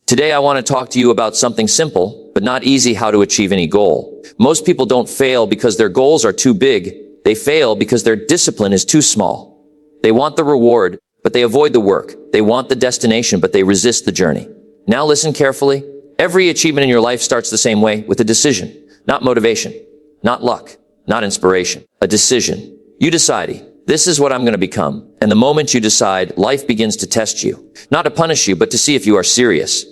Today I want to talk to you about something simple, but not easy: how to achieve any goal. Most people don't fail because their goals are too big. They fail because their discipline is too small. They want the reward, but they avoid the work. They want the destination, but they resist the journey. Now listen carefully. Every achievement in your life starts the same way, with a decision. Not motivation, not luck, not inspiration. A decision. You decide, this is what I'm going to become. And the moment you decide, life begins to test you. Not to punish you, but to see if you are serious.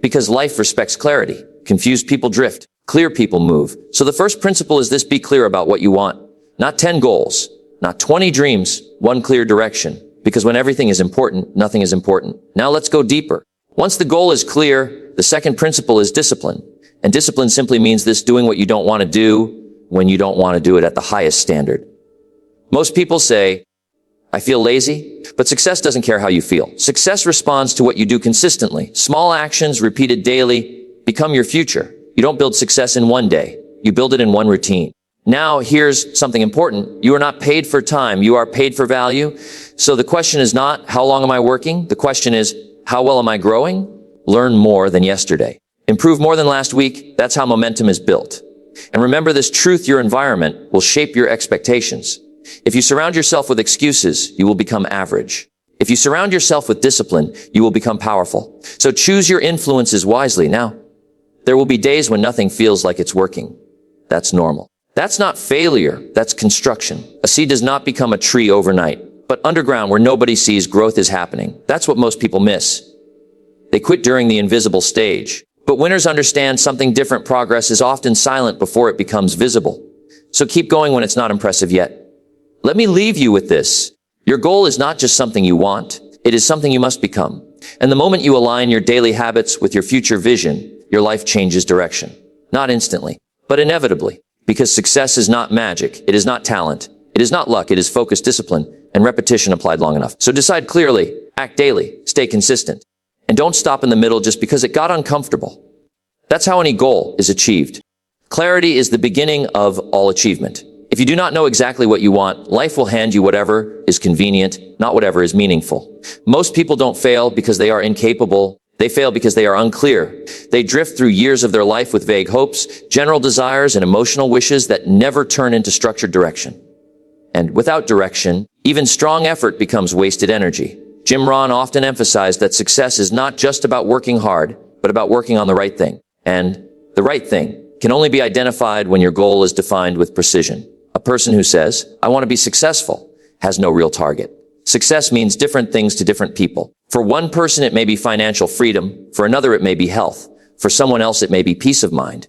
Because life respects clarity. Confused people drift. Clear people move. So the first principle is this: be clear about what you want. Not 10 goals, not 20 dreams, one clear direction. Because when everything is important, nothing is important. Now let's go deeper. Once the goal is clear, the second principle is discipline. And discipline simply means this: doing what you don't want to do when you don't want to do it at the highest standard. Most people say, I feel lazy, but success doesn't care how you feel. Success responds to what you do consistently. Small actions repeated daily become your future. You don't build success in one day. You build it in one routine. Now, here's something important. You are not paid for time. You are paid for value. So the question is not, how long am I working? The question is, how well am I growing? Learn more than yesterday. Improve more than last week. That's how momentum is built. And remember this truth: your environment will shape your expectations. If you surround yourself with excuses, you will become average. If you surround yourself with discipline, you will become powerful. So choose your influences wisely. Now, there will be days when nothing feels like it's working. That's normal. That's not failure. That's construction. A seed does not become a tree overnight, but underground where nobody sees, growth is happening. That's what most people miss. They quit during the invisible stage. But winners understand something different. Progress is often silent before it becomes visible. So keep going when it's not impressive yet. Let me leave you with this. Your goal is not just something you want. It is something you must become. And the moment you align your daily habits with your future vision, your life changes direction. Not instantly, but inevitably. Because success is not magic. It is not talent. It is not luck. It is focused discipline and repetition applied long enough. So decide clearly, act daily, stay consistent, and don't stop in the middle just because it got uncomfortable. That's how any goal is achieved. Clarity is the beginning of all achievement. If you do not know exactly what you want, life will hand you whatever is convenient, not whatever is meaningful. Most people don't fail because they are incapable. They fail because they are unclear. They drift through years of their life with vague hopes, general desires, and emotional wishes that never turn into structured direction. And without direction, even strong effort becomes wasted energy. Jim Rohn often emphasized that success is not just about working hard, but about working on the right thing. And the right thing can only be identified when your goal is defined with precision. A person who says, I want to be successful, has no real target. Success means different things to different people. For one person, it may be financial freedom. For another, it may be health. For someone else, it may be peace of mind.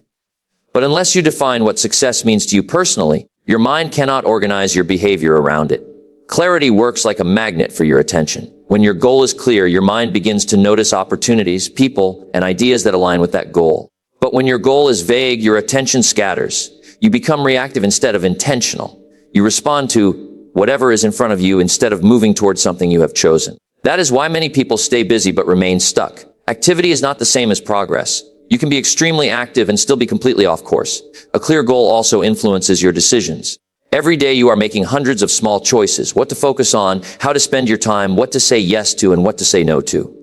But unless you define what success means to you personally, your mind cannot organize your behavior around it. Clarity works like a magnet for your attention. When your goal is clear, your mind begins to notice opportunities, people, and ideas that align with that goal. But when your goal is vague, your attention scatters. You become reactive instead of intentional. You respond to whatever is in front of you instead of moving towards something you have chosen. That is why many people stay busy but remain stuck. Activity is not the same as progress. You can be extremely active and still be completely off course. A clear goal also influences your decisions. Every day you are making hundreds of small choices: what to focus on, how to spend your time, what to say yes to, and what to say no to.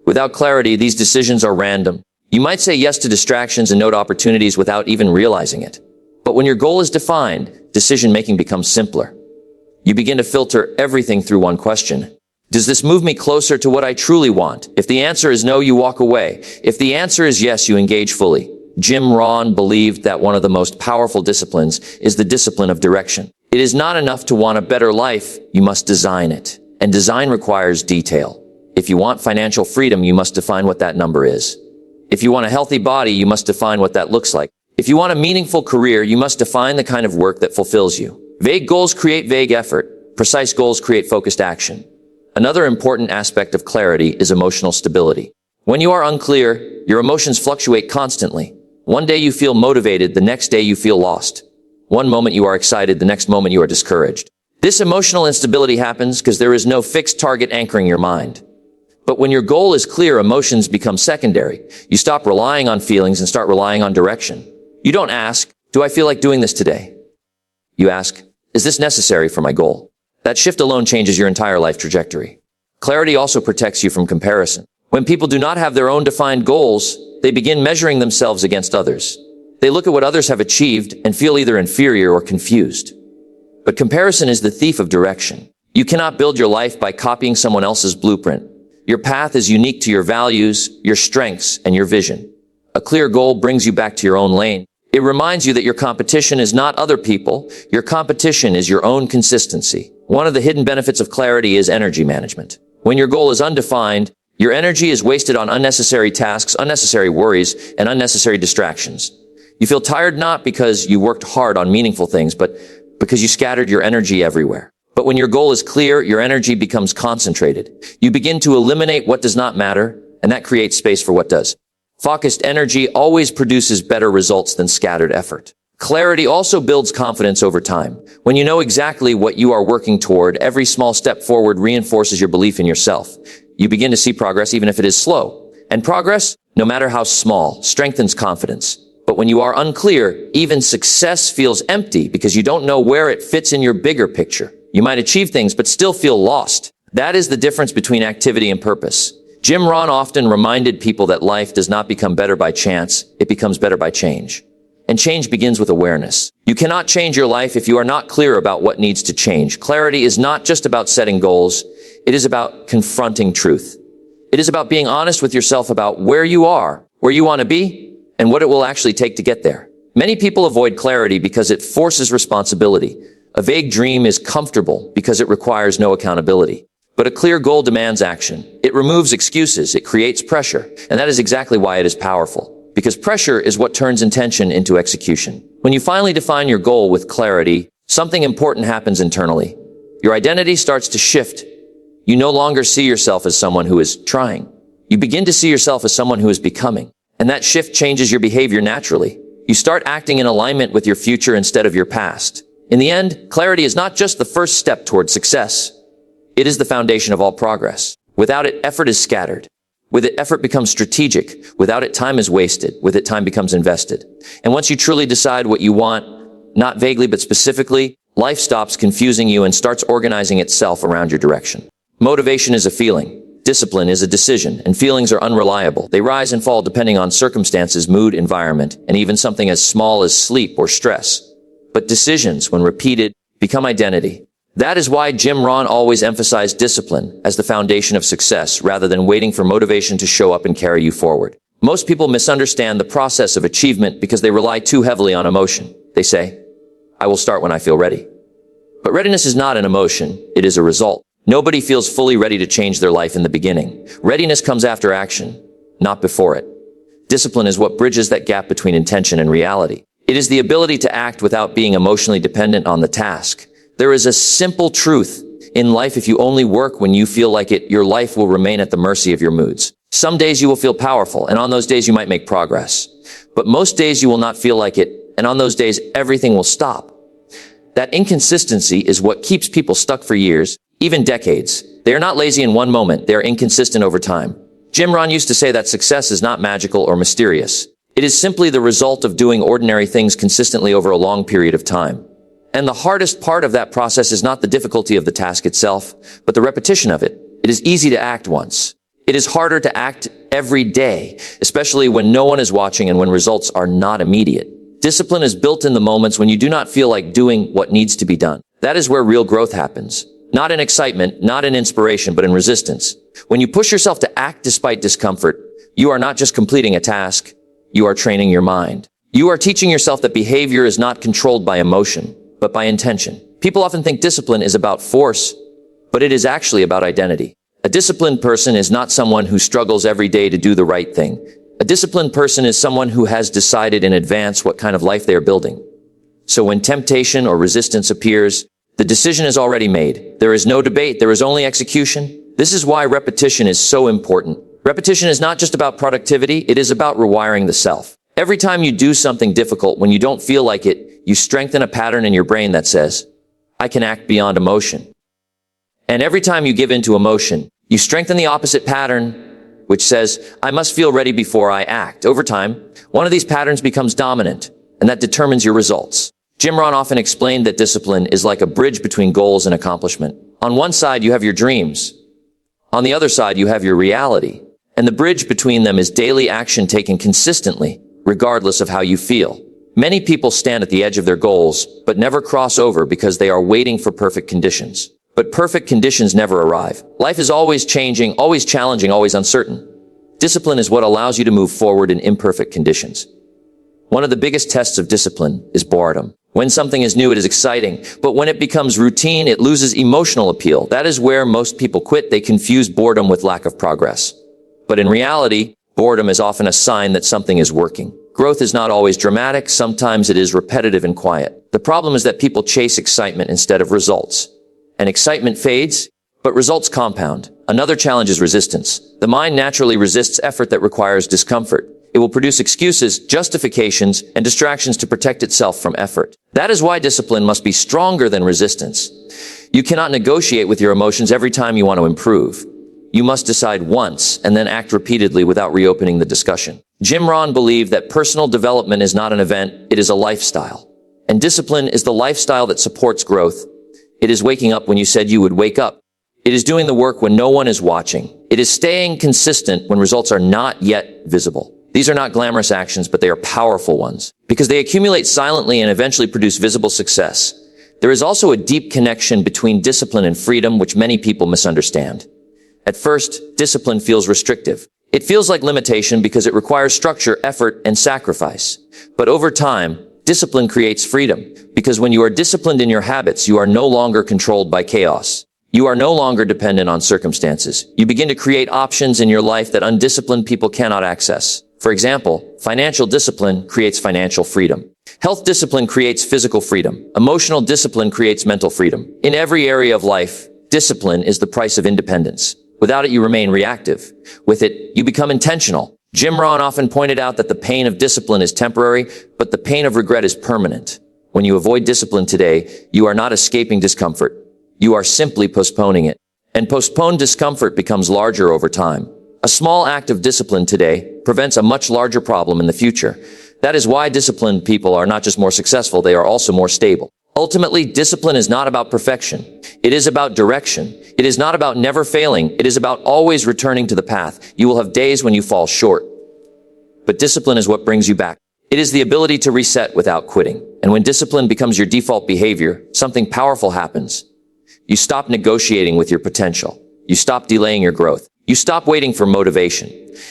Without clarity, these decisions are random. You might say yes to distractions and no to opportunities without even realizing it. But when your goal is defined, decision-making becomes simpler. You begin to filter everything through one question. Does this move me closer to what I truly want? If the answer is no, you walk away. If the answer is yes, you engage fully. Jim Rohn believed that one of the most powerful disciplines is the discipline of direction. It is not enough to want a better life, you must design it. And design requires detail. If you want financial freedom, you must define what that number is. If you want a healthy body, you must define what that looks like. If you want a meaningful career, you must define the kind of work that fulfills you. Vague goals create vague effort. Precise goals create focused action. Another important aspect of clarity is emotional stability. When you are unclear, your emotions fluctuate constantly. One day you feel motivated, the next day you feel lost. One moment you are excited, the next moment you are discouraged. This emotional instability happens because there is no fixed target anchoring your mind. But when your goal is clear, emotions become secondary. You stop relying on feelings and start relying on direction. You don't ask, do I feel like doing this today? You ask, is this necessary for my goal? That shift alone changes your entire life trajectory. Clarity also protects you from comparison. When people do not have their own defined goals, they begin measuring themselves against others. They look at what others have achieved and feel either inferior or confused. But comparison is the thief of direction. You cannot build your life by copying someone else's blueprint. Your path is unique to your values, your strengths, and your vision. A clear goal brings you back to your own lane. It reminds you that your competition is not other people. Your competition is your own consistency. One of the hidden benefits of clarity is energy management. When your goal is undefined, your energy is wasted on unnecessary tasks, unnecessary worries, and unnecessary distractions. You feel tired not because you worked hard on meaningful things, but because you scattered your energy everywhere. But when your goal is clear, your energy becomes concentrated. You begin to eliminate what does not matter, and that creates space for what does. Focused energy always produces better results than scattered effort. Clarity also builds confidence over time. When you know exactly what you are working toward, every small step forward reinforces your belief in yourself. You begin to see progress even if it is slow. And progress, no matter how small, strengthens confidence. But when you are unclear, even success feels empty because you don't know where it fits in your bigger picture. You might achieve things but still feel lost. That is the difference between activity and purpose. Jim Rohn often reminded people that life does not become better by chance, it becomes better by change. And change begins with awareness. You cannot change your life if you are not clear about what needs to change. Clarity is not just about setting goals, it is about confronting truth. It is about being honest with yourself about where you are, where you want to be, and what it will actually take to get there. Many people avoid clarity because it forces responsibility. A vague dream is comfortable because it requires no accountability. But a clear goal demands action. It removes excuses, it creates pressure, and that is exactly why it is powerful. Because pressure is what turns intention into execution. When you finally define your goal with clarity, something important happens internally. Your identity starts to shift. You no longer see yourself as someone who is trying. You begin to see yourself as someone who is becoming. And that shift changes your behavior naturally. You start acting in alignment with your future instead of your past. In the end, clarity is not just the first step toward success. It is the foundation of all progress. Without it, effort is scattered. With it, effort becomes strategic. Without it, time is wasted. With it, time becomes invested. And once you truly decide what you want, not vaguely but specifically, life stops confusing you and starts organizing itself around your direction. Motivation is a feeling. Discipline is a decision, and feelings are unreliable. They rise and fall depending on circumstances, mood, environment, and even something as small as sleep or stress. But decisions, when repeated, become identity. That is why Jim Rohn always emphasized discipline as the foundation of success rather than waiting for motivation to show up and carry you forward. Most people misunderstand the process of achievement because they rely too heavily on emotion. They say, I will start when I feel ready. But readiness is not an emotion, it is a result. Nobody feels fully ready to change their life in the beginning. Readiness comes after action, not before it. Discipline is what bridges that gap between intention and reality. It is the ability to act without being emotionally dependent on the task. There is a simple truth in life: if you only work when you feel like it, your life will remain at the mercy of your moods. Some days you will feel powerful, and on those days you might make progress. But most days you will not feel like it, and on those days everything will stop. That inconsistency is what keeps people stuck for years, even decades. They are not lazy in one moment, they are inconsistent over time. Jim Rohn used to say that success is not magical or mysterious. It is simply the result of doing ordinary things consistently over a long period of time. And the hardest part of that process is not the difficulty of the task itself, but the repetition of it. It is easy to act once. It is harder to act every day, especially when no one is watching and when results are not immediate. Discipline is built in the moments when you do not feel like doing what needs to be done. That is where real growth happens. Not in excitement, not in inspiration, but in resistance. When you push yourself to act despite discomfort, you are not just completing a task, you are training your mind. You are teaching yourself that behavior is not controlled by emotion, but by intention. People often think discipline is about force, but it is actually about identity. A disciplined person is not someone who struggles every day to do the right thing. A disciplined person is someone who has decided in advance what kind of life they are building. So when temptation or resistance appears, the decision is already made. There is no debate, there is only execution. This is why repetition is so important. Repetition is not just about productivity, it is about rewiring the self. Every time you do something difficult when you don't feel like it, you strengthen a pattern in your brain that says, I can act beyond emotion. And every time you give in to emotion, you strengthen the opposite pattern, which says, I must feel ready before I act. Over time, one of these patterns becomes dominant, and that determines your results. Jim Rohn often explained that discipline is like a bridge between goals and accomplishment. On one side, you have your dreams. On the other side, you have your reality. And the bridge between them is daily action taken consistently, regardless of how you feel. Many people stand at the edge of their goals, but never cross over because they are waiting for perfect conditions. But perfect conditions never arrive. Life is always changing, always challenging, always uncertain. Discipline is what allows you to move forward in imperfect conditions. One of the biggest tests of discipline is boredom. When something is new, it is exciting, but when it becomes routine, it loses emotional appeal. That is where most people quit. They confuse boredom with lack of progress. But in reality, boredom is often a sign that something is working. Growth is not always dramatic. Sometimes it is repetitive and quiet. The problem is that people chase excitement instead of results. And excitement fades, but results compound. Another challenge is resistance. The mind naturally resists effort that requires discomfort. It will produce excuses, justifications, and distractions to protect itself from effort. That is why discipline must be stronger than resistance. You cannot negotiate with your emotions every time you want to improve. You must decide once and then act repeatedly without reopening the discussion. Jim Rohn believed that personal development is not an event, it is a lifestyle. And discipline is the lifestyle that supports growth. It is waking up when you said you would wake up. It is doing the work when no one is watching. It is staying consistent when results are not yet visible. These are not glamorous actions, but they are powerful ones because they accumulate silently and eventually produce visible success. There is also a deep connection between discipline and freedom, which many people misunderstand. At first, discipline feels restrictive. It feels like limitation because it requires structure, effort, and sacrifice. But over time, discipline creates freedom because when you are disciplined in your habits, you are no longer controlled by chaos. You are no longer dependent on circumstances. You begin to create options in your life that undisciplined people cannot access. For example, financial discipline creates financial freedom. Health discipline creates physical freedom. Emotional discipline creates mental freedom. In every area of life, discipline is the price of independence. Without it, you remain reactive. With it, you become intentional. Jim Rohn often pointed out that the pain of discipline is temporary, but the pain of regret is permanent. When you avoid discipline today, you are not escaping discomfort. You are simply postponing it. And postponed discomfort becomes larger over time. A small act of discipline today prevents a much larger problem in the future. That is why disciplined people are not just more successful, they are also more stable. Ultimately, discipline is not about perfection. It is about direction. It is not about never failing. It is about always returning to the path. You will have days when you fall short. But discipline is what brings you back. It is the ability to reset without quitting. And when discipline becomes your default behavior, something powerful happens. You stop negotiating with your potential. You stop delaying your growth. You stop waiting for motivation.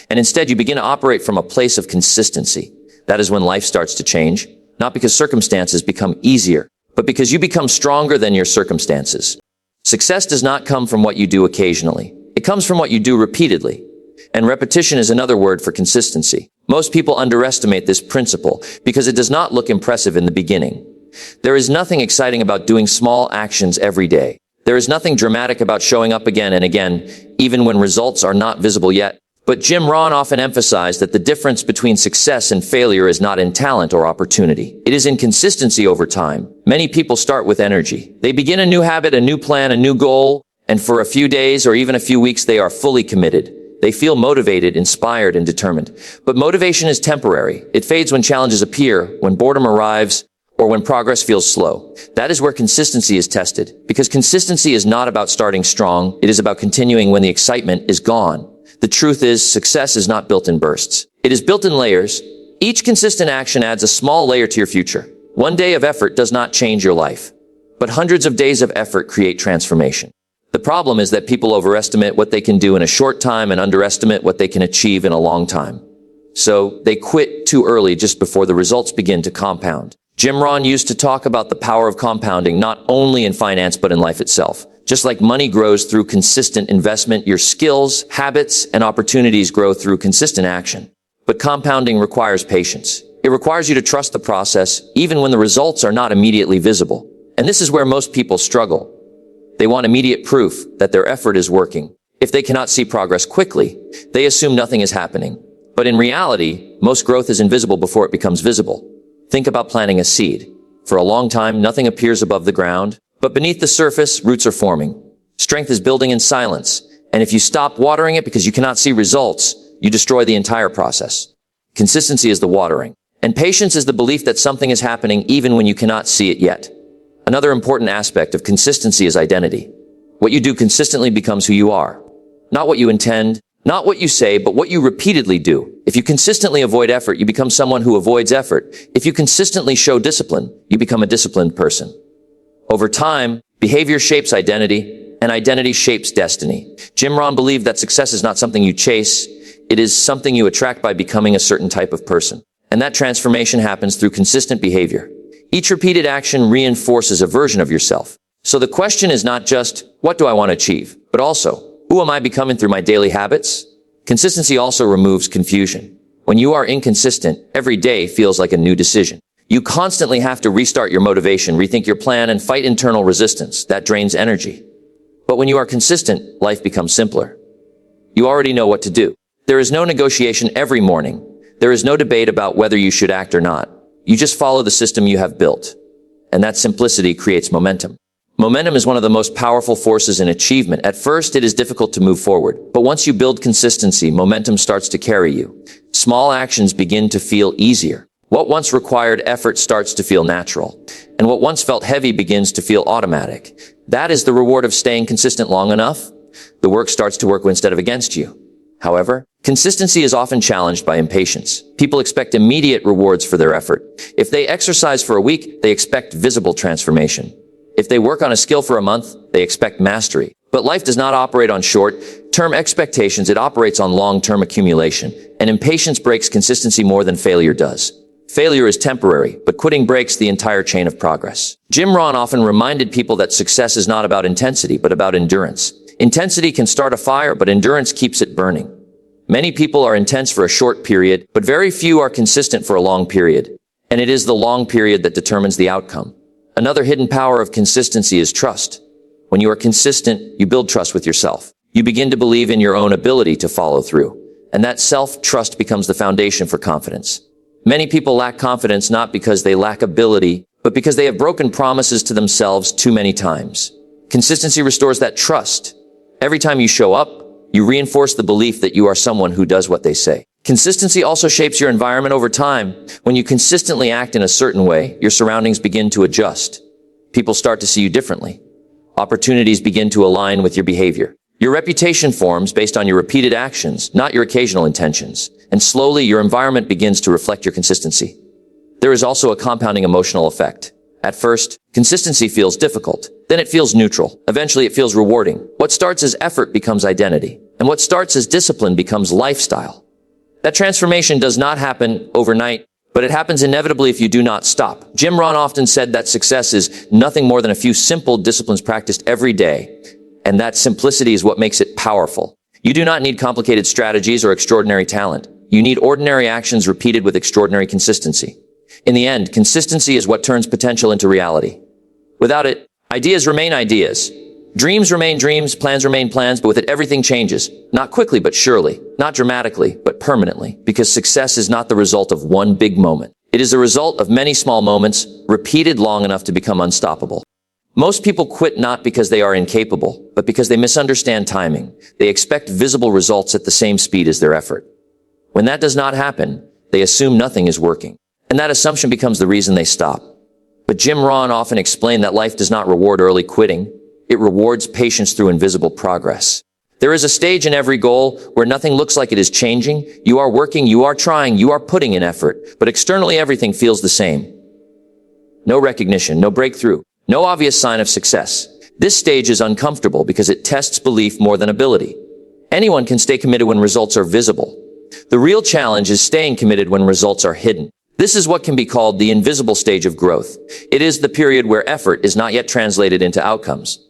And instead, you begin to operate from a place of consistency. That is when life starts to change, not because circumstances become easier, but because you become stronger than your circumstances. Success does not come from what you do occasionally. It comes from what you do repeatedly. And repetition is another word for consistency. Most people underestimate this principle because it does not look impressive in the beginning. There is nothing exciting about doing small actions every day. There is nothing dramatic about showing up again and again, even when results are not visible yet. But Jim Rohn often emphasized that the difference between success and failure is not in talent or opportunity. It is in consistency over time. Many people start with energy. They begin a new habit, a new plan, a new goal, and for a few days or even a few weeks, they are fully committed. They feel motivated, inspired, and determined. But motivation is temporary. It fades when challenges appear, when boredom arrives, or when progress feels slow. That is where consistency is tested. Because consistency is not about starting strong. It is about continuing when the excitement is gone. The truth is, success is not built in bursts. It is built in layers. Each consistent action adds a small layer to your future. One day of effort does not change your life, but hundreds of days of effort create transformation. The problem is that people overestimate what they can do in a short time and underestimate what they can achieve in a long time. So they quit too early just before the results begin to compound. Jim Rohn used to talk about the power of compounding, not only in finance, but in life itself. Just like money grows through consistent investment, your skills, habits, and opportunities grow through consistent action. But compounding requires patience. It requires you to trust the process, even when the results are not immediately visible. And this is where most people struggle. They want immediate proof that their effort is working. If they cannot see progress quickly, they assume nothing is happening. But in reality, most growth is invisible before it becomes visible. Think about planting a seed. For a long time, nothing appears above the ground. But beneath the surface, roots are forming. Strength is building in silence. And if you stop watering it because you cannot see results, you destroy the entire process. Consistency is the watering. And patience is the belief that something is happening even when you cannot see it yet. Another important aspect of consistency is identity. What you do consistently becomes who you are. Not what you intend, Not what you say, but what you repeatedly do. If you consistently avoid effort, you become someone who avoids effort. If you consistently show discipline, you become a disciplined person. Over time, behavior shapes identity, and identity shapes destiny. Jim Rohn believed that success is not something you chase, it is something you attract by becoming a certain type of person. And that transformation happens through consistent behavior. Each repeated action reinforces a version of yourself. So the question is not just, what do I want to achieve? But also, who am I becoming through my daily habits? Consistency also removes confusion. When you are inconsistent, every day feels like a new decision. You constantly have to restart your motivation, rethink your plan, and fight internal resistance. That drains energy. But when you are consistent, life becomes simpler. You already know what to do. There is no negotiation every morning. There is no debate about whether you should act or not. You just follow the system you have built. And that simplicity creates momentum. Momentum is one of the most powerful forces in achievement. At first, it is difficult to move forward. But once you build consistency, momentum starts to carry you. Small actions begin to feel easier. What once required effort starts to feel natural. And what once felt heavy begins to feel automatic. That is the reward of staying consistent long enough. The work starts to work instead of against you. However, consistency is often challenged by impatience. People expect immediate rewards for their effort. If they exercise for a week, they expect visible transformation. If they work on a skill for a month, they expect mastery. But life does not operate on short-term expectations. It operates on long-term accumulation. And impatience breaks consistency more than failure does. Failure is temporary, but quitting breaks the entire chain of progress. Jim Rohn often reminded people that success is not about intensity, but about endurance. Intensity can start a fire, but endurance keeps it burning. Many people are intense for a short period, but very few are consistent for a long period. And it is the long period that determines the outcome. Another hidden power of consistency is trust. When you are consistent, you build trust with yourself. You begin to believe in your own ability to follow through. And that self-trust becomes the foundation for confidence. Many people lack confidence not because they lack ability, but because they have broken promises to themselves too many times. Consistency restores that trust. Every time you show up, you reinforce the belief that you are someone who does what they say. Consistency also shapes your environment over time. When you consistently act in a certain way, your surroundings begin to adjust. People start to see you differently. Opportunities begin to align with your behavior. Your reputation forms based on your repeated actions, not your occasional intentions. And slowly, your environment begins to reflect your consistency. There is also a compounding emotional effect. At first, consistency feels difficult. Then it feels neutral. Eventually, it feels rewarding. What starts as effort becomes identity. And what starts as discipline becomes lifestyle. That transformation does not happen overnight, but it happens inevitably if you do not stop. Jim Rohn often said that success is nothing more than a few simple disciplines practiced every day. And that simplicity is what makes it powerful. You do not need complicated strategies or extraordinary talent. You need ordinary actions repeated with extraordinary consistency. In the end, consistency is what turns potential into reality. Without it, ideas remain ideas. Dreams remain dreams, plans remain plans, but with it, everything changes. Not quickly, but surely. Not dramatically, but permanently. Because success is not the result of one big moment. It is the result of many small moments, repeated long enough to become unstoppable. Most people quit not because they are incapable, but because they misunderstand timing. They expect visible results at the same speed as their effort. When that does not happen, they assume nothing is working. And that assumption becomes the reason they stop. But Jim Rohn often explained that life does not reward early quitting. It rewards patience through invisible progress. There is a stage in every goal where nothing looks like it is changing. You are working, you are trying, you are putting in effort, but externally everything feels the same. No recognition, no breakthrough, no obvious sign of success. This stage is uncomfortable because it tests belief more than ability. Anyone can stay committed when results are visible. The real challenge is staying committed when results are hidden. This is what can be called the invisible stage of growth. It is the period where effort is not yet translated into outcomes.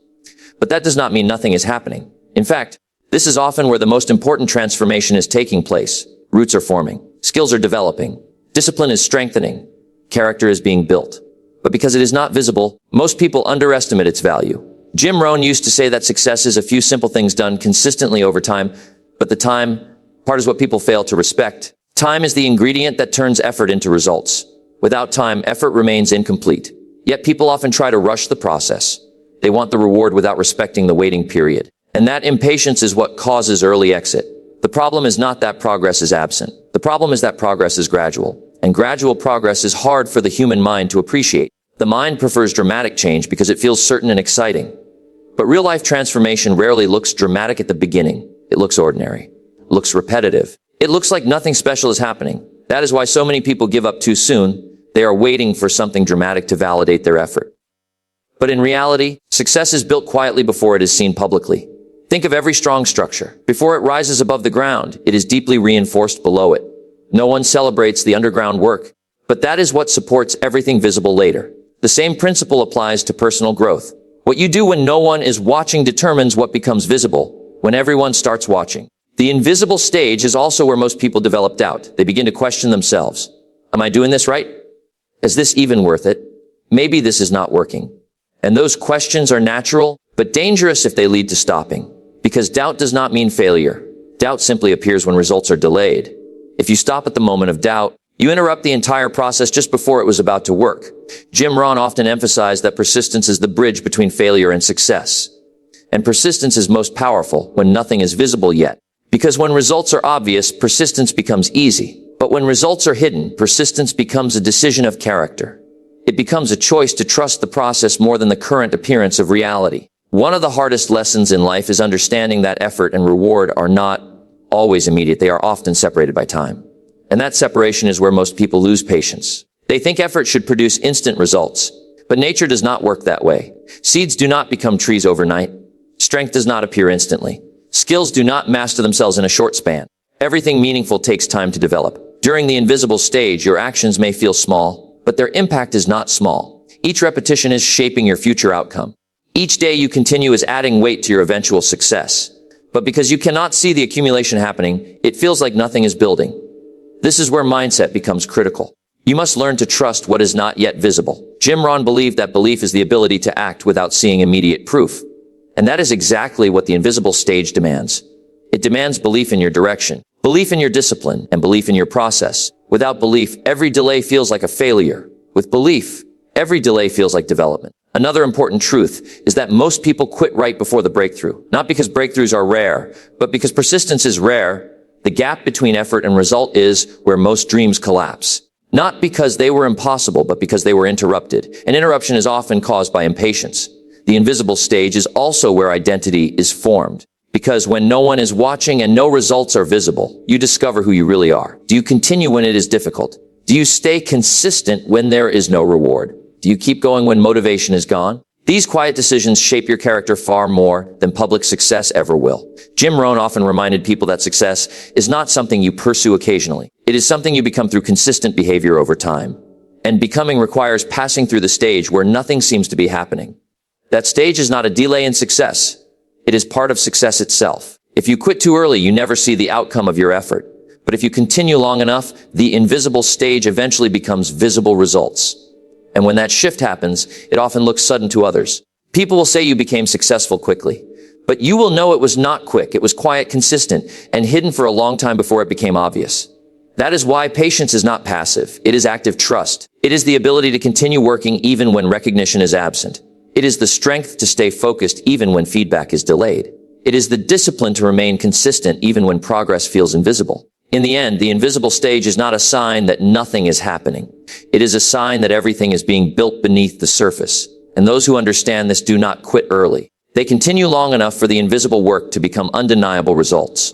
But that does not mean nothing is happening. In fact, this is often where the most important transformation is taking place. Roots are forming. Skills are developing. Discipline is strengthening. Character is being built. But because it is not visible, most people underestimate its value. Jim Rohn used to say that success is a few simple things done consistently over time, but the time part is what people fail to respect. Time is the ingredient that turns effort into results. Without time, effort remains incomplete. Yet people often try to rush the process. They want the reward without respecting the waiting period. And that impatience is what causes early exit. The problem is not that progress is absent. The problem is that progress is gradual. And gradual progress is hard for the human mind to appreciate. The mind prefers dramatic change because it feels certain and exciting. But real-life transformation rarely looks dramatic at the beginning. It looks ordinary. looks repetitive. It looks like nothing special is happening. That is why so many people give up too soon. They are waiting for something dramatic to validate their effort. But in reality, success is built quietly before it is seen publicly. Think of every strong structure. Before it rises above the ground, it is deeply reinforced below it. No one celebrates the underground work, but that is what supports everything visible later. The same principle applies to personal growth. What you do when no one is watching determines what becomes visible when everyone starts watching. The invisible stage is also where most people develop doubt. They begin to question themselves. Am I doing this right? Is this even worth it? Maybe this is not working. And those questions are natural, but dangerous if they lead to stopping. Because doubt does not mean failure. Doubt simply appears when results are delayed. If you stop at the moment of doubt, you interrupt the entire process just before it was about to work. Jim Rohn often emphasized that persistence is the bridge between failure and success. And persistence is most powerful when nothing is visible yet. Because when results are obvious, persistence becomes easy. But when results are hidden, persistence becomes a decision of character. It becomes a choice to trust the process more than the current appearance of reality. One of the hardest lessons in life is understanding that effort and reward are not always immediate. They are often separated by time. And that separation is where most people lose patience. They think effort should produce instant results. But nature does not work that way. Seeds do not become trees overnight. Strength does not appear instantly. Skills do not master themselves in a short span. Everything meaningful takes time to develop. During the invisible stage, your actions may feel small, but their impact is not small. Each repetition is shaping your future outcome. Each day you continue is adding weight to your eventual success. But because you cannot see the accumulation happening, it feels like nothing is building. This is where mindset becomes critical. You must learn to trust what is not yet visible. Jim Rohn believed that belief is the ability to act without seeing immediate proof. And that is exactly what the invisible stage demands. It demands belief in your direction, belief in your discipline, and belief in your process. Without belief, every delay feels like a failure. With belief, every delay feels like development. Another important truth is that most people quit right before the breakthrough. Not because breakthroughs are rare, but because persistence is rare. The gap between effort and result is where most dreams collapse. Not because they were impossible, but because they were interrupted. An interruption is often caused by impatience. The invisible stage is also where identity is formed. Because when no one is watching and no results are visible, you discover who you really are. Do you continue when it is difficult? Do you stay consistent when there is no reward? Do you keep going when motivation is gone? These quiet decisions shape your character far more than public success ever will. Jim Rohn often reminded people that success is not something you pursue occasionally. It is something you become through consistent behavior over time. And becoming requires passing through the stage where nothing seems to be happening. That stage is not a delay in success. It is part of success itself. If you quit too early, you never see the outcome of your effort. But if you continue long enough, the invisible stage eventually becomes visible results. And when that shift happens, it often looks sudden to others. People will say you became successful quickly, but you will know it was not quick. It was quiet, consistent, and hidden for a long time before it became obvious. That is why patience is not passive. It is active trust. It is the ability to continue working even when recognition is absent. It is the strength to stay focused even when feedback is delayed. It is the discipline to remain consistent even when progress feels invisible. In the end, the invisible stage is not a sign that nothing is happening. It is a sign that everything is being built beneath the surface. And those who understand this do not quit early. They continue long enough for the invisible work to become undeniable results.